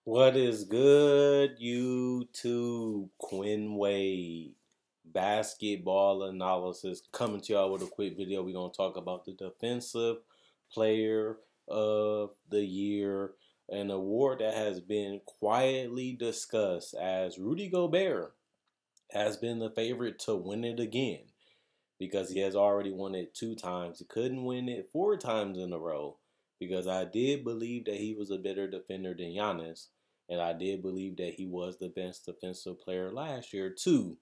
What is good, YouTube? Quinn Wade, basketball analysis, coming to y'all with a quick video. We're going to talk about the Defensive Player of the Year, an award that has been quietly discussed as Rudy Gobert has been the favorite to win it again because he has already won it 2 times. He couldn't win it 4 times in a row because I did believe that he was a better defender than Giannis, and I did believe that he was the best defensive player last year too.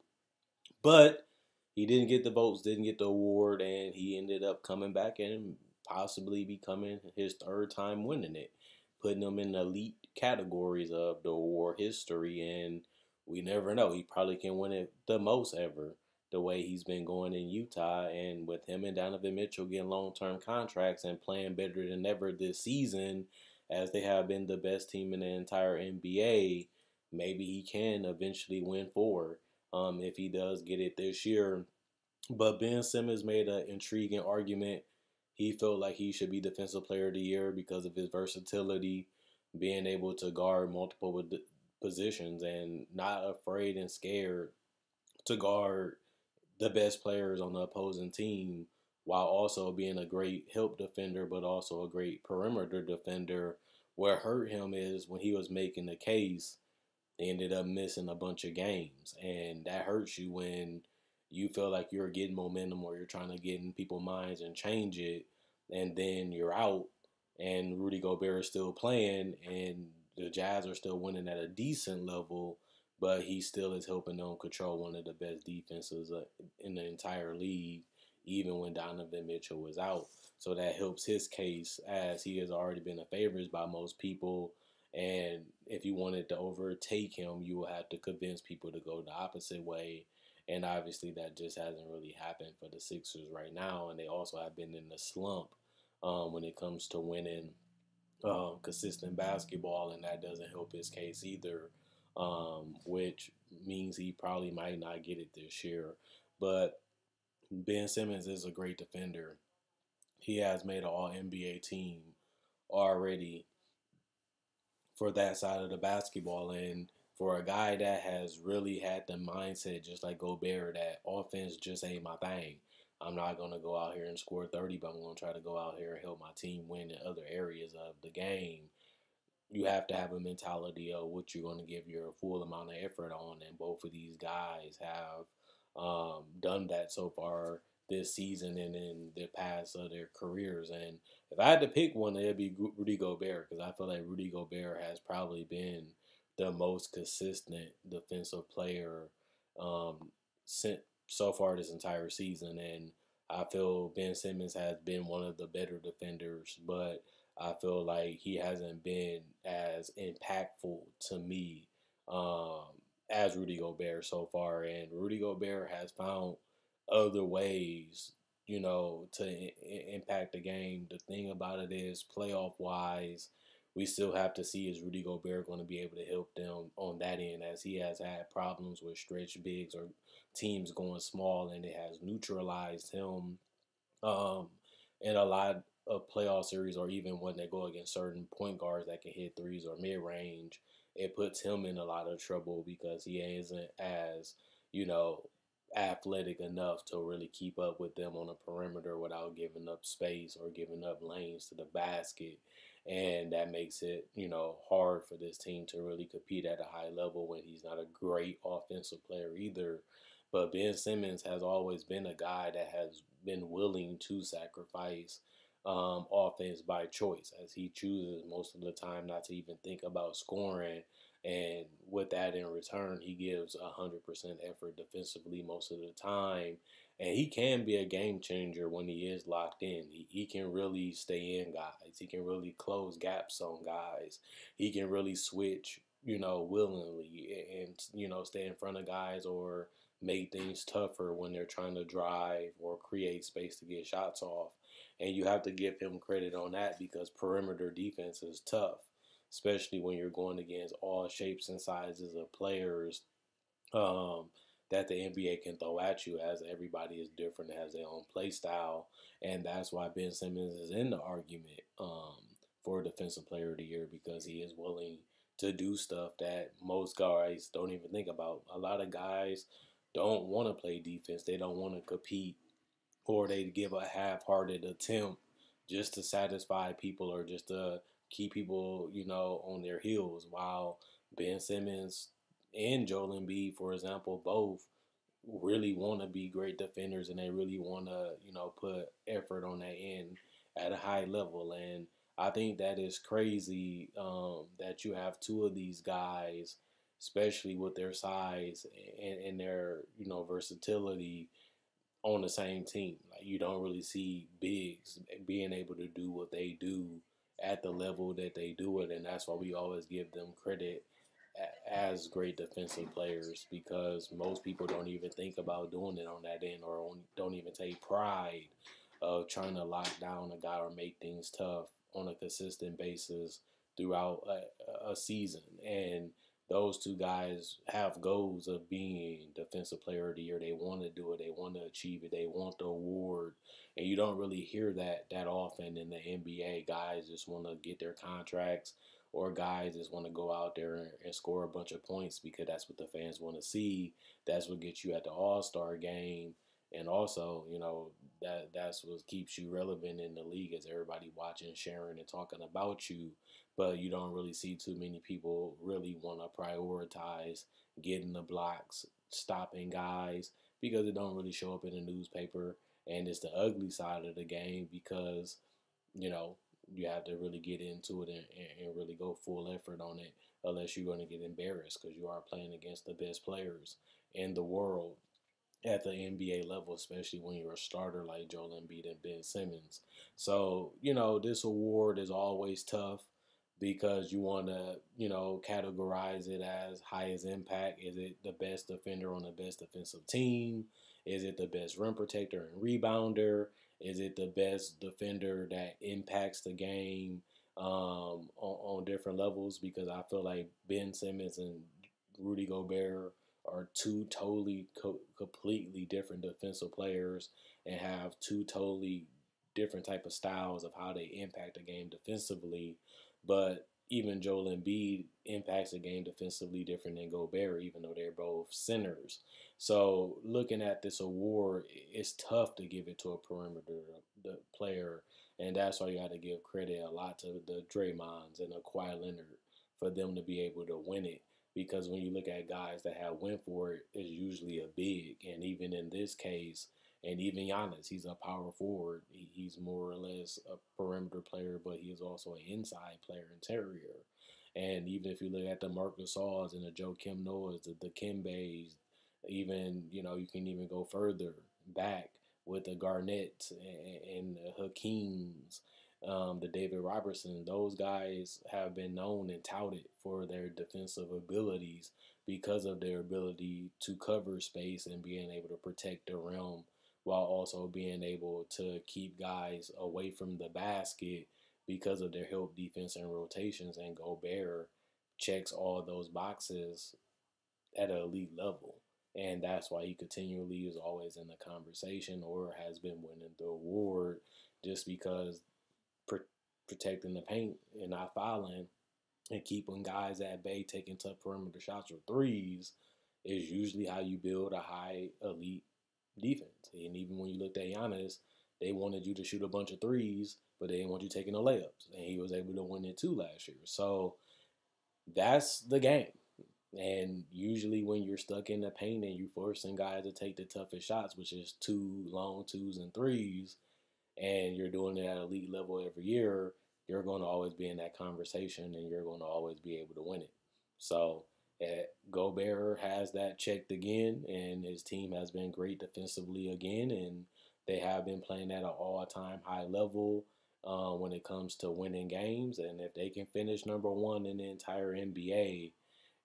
But he didn't get the votes, didn't get the award, and he ended up coming back and possibly becoming his third time winning it, putting him in the elite categories of the award history. And we never know, he probably can win it the most ever, the way he's been going in Utah. And with him and Donovan Mitchell getting long-term contracts and playing better than ever this season, as they have been the best team in the entire NBA, maybe he can eventually win four if he does get it this year. But Ben Simmons made an intriguing argument. He felt like he should be Defensive Player of the Year because of his versatility, being able to guard multiple positions and not afraid and scared to guard the best players on the opposing team, while also being a great help defender, but also a great perimeter defender. What hurt him is when he was making the case, they ended up missing a bunch of games, and that hurts you when you feel like you're getting momentum or you're trying to get in people's minds and change it, and then you're out, and Rudy Gobert is still playing, and the Jazz are still winning at a decent level, but he still is helping them control one of the best defenses in the entire league, even when Donovan Mitchell was out. So that helps his case, as he has already been a favorite by most people. And if you wanted to overtake him, you will have to convince people to go the opposite way. And obviously, that just hasn't really happened for the Sixers right now. And they also have been in the slump when it comes to winning consistent basketball, and that doesn't help his case either, which means he probably might not get it this year. But Ben Simmons is a great defender. He has made an All NBA team already for that side of the basketball. And for a guy that has really had the mindset, just like Gobert, that offense just ain't my thing. I'm not going to go out here and score 30, but I'm going to try to go out here and help my team win in other areas of the game. You have to have a mentality of what you're going to give your full amount of effort on. And both of these guys have done that so far this season and in the past of their careers. And if I had to pick one, it'd be Rudy Gobert, because I feel like Rudy Gobert has probably been the most consistent defensive player um, since so far this entire season. And I feel Ben Simmons has been one of the better defenders, but I feel like he hasn't been as impactful to me um, as Rudy Gobert so far. And Rudy Gobert has found other ways, to impact the game. The thing about it is, playoff wise, we still have to see, is Rudy Gobert going to be able to help them on that end, as he has had problems with stretch bigs or teams going small, and it has neutralized him um, in a lot of playoff series, or even when they go against certain point guards that can hit threes or mid range. It puts him in a lot of trouble because he isn't as, you know, athletic enough to really keep up with them on the perimeter without giving up space or giving up lanes to the basket. And that makes it, hard for this team to really compete at a high level when he's not a great offensive player either. But Ben Simmons has always been a guy that has been willing to sacrifice offense by choice, as he chooses most of the time not to even think about scoring. And with that in return, he gives 100% effort defensively most of the time. And he can be a game changer when he is locked in. He can really stay in guys. He can really close gaps on guys. He can really switch, willingly, and, stay in front of guys or make things tougher when they're trying to drive or create space to get shots off. And you have to give him credit on that, because perimeter defense is tough, especially when you're going against all shapes and sizes of players um, that the NBA can throw at you, as everybody is different, has their own play style. And that's why Ben Simmons is in the argument for Defensive Player of the Year, because he is willing to do stuff that most guys don't even think about. A lot of guys don't want to play defense. They don't want to compete, or they give a half-hearted attempt just to satisfy people or just to keep people, on their heels. While Ben Simmons and Joel Embiid, for example, both really want to be great defenders and they really want to, put effort on that end at a high level. And I think that is crazy that you have two of these guys, especially with their size and their, versatility on the same team. Like you don't really see bigs being able to do what they do at the level that they do it, and that's why we always give them credit as great defensive players because most people don't even think about doing it on that end or don't even take pride of trying to lock down a guy or make things tough on a consistent basis throughout a season. And those two guys have goals of being defensive player of the year. They want to do it. They want to achieve it. They want the award. And you don't really hear that often in the NBA. Guys just want to get their contracts, or guys just want to go out there and score a bunch of points because that's what the fans want to see. That's what gets you at the All-Star game. And also, that's what keeps you relevant in the league, is everybody watching, sharing, and talking about you. But you don't really see too many people really want to prioritize getting the blocks, stopping guys, because it don't really show up in the newspaper. And it's the ugly side of the game because, you know, you have to really get into it and really go full effort on it, unless you're going to get embarrassed because you are playing against the best players in the world at the NBA level, especially when you're a starter like Joel Embiid and Ben Simmons. So, this award is always tough because you want to, categorize it as highest impact. Is it the best defender on the best defensive team? Is it the best rim protector and rebounder? Is it the best defender that impacts the game on different levels? Because I feel like Ben Simmons and Rudy Gobert are two totally completely different defensive players and have two totally different type of styles of how they impact the game defensively. But even Joel Embiid impacts the game defensively different than Gobert, even though they're both centers. So looking at this award, it's tough to give it to a perimeter the player, and that's why you got to give credit a lot to the Draymonds and the Kawhi Leonard for them to be able to win it. Because when you look at guys that have went for it, it's usually a big. And even in this case, and even Giannis, he's a power forward. He's more or less a perimeter player, but he is also an inside player, interior. And even if you look at the Marc Gasols and the Joakim Noahs, the Kimbays, even, you can even go further back with the Garnetts and the Hakeems, the David Robertson. Those guys have been known and touted for their defensive abilities because of their ability to cover space and being able to protect the rim while also being able to keep guys away from the basket because of their help defense and rotations. And Gobert checks all those boxes at an elite level. And that's why he continually is always in the conversation or has been winning the award, just because protecting the paint and not fouling and keeping guys at bay, taking tough perimeter shots or threes is usually how you build a high elite defense. And even when you looked at Giannis, they wanted you to shoot a bunch of threes, but they didn't want you taking the layups. And he was able to win it too last year. So that's the game. And usually when you're stuck in the paint and you're forcing guys to take the toughest shots, which is two long twos and threes, and you're doing it at elite level every year, you're going to always be in that conversation and you're going to always be able to win it. So Gobert has that checked again, and his team has been great defensively again, and they have been playing at an all-time high level when it comes to winning games. And if they can finish number one in the entire NBA,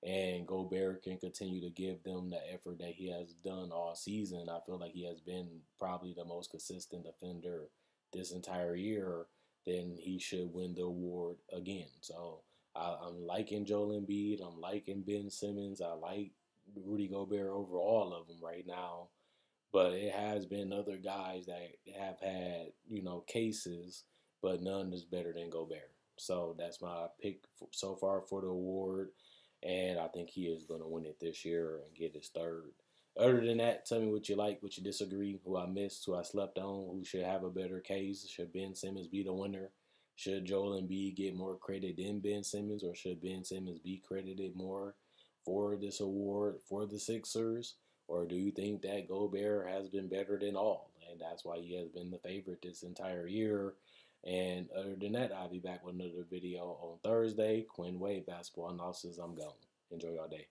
and Gobert can continue to give them the effort that he has done all season, I feel like he has been probably the most consistent defender this entire year, then he should win the award again. So I'm liking Joel Embiid. I'm liking Ben Simmons. I like Rudy Gobert over all of them right now. But it has been other guys that have had, cases, but none is better than Gobert. So that's my pick so far for the award. And I think he is going to win it this year and get his third. Other than that, tell me what you like, what you disagree, who I missed, who I slept on, who should have a better case. Should Ben Simmons be the winner? Should Joel Embiid get more credit than Ben Simmons, or should Ben Simmons be credited more for this award for the Sixers? Or do you think that Gobert has been better than all, and that's why he has been the favorite this entire year? And other than that, I'll be back with another video on Thursday. Quinn Wade, basketball analysis. I'm gone. Enjoy your day.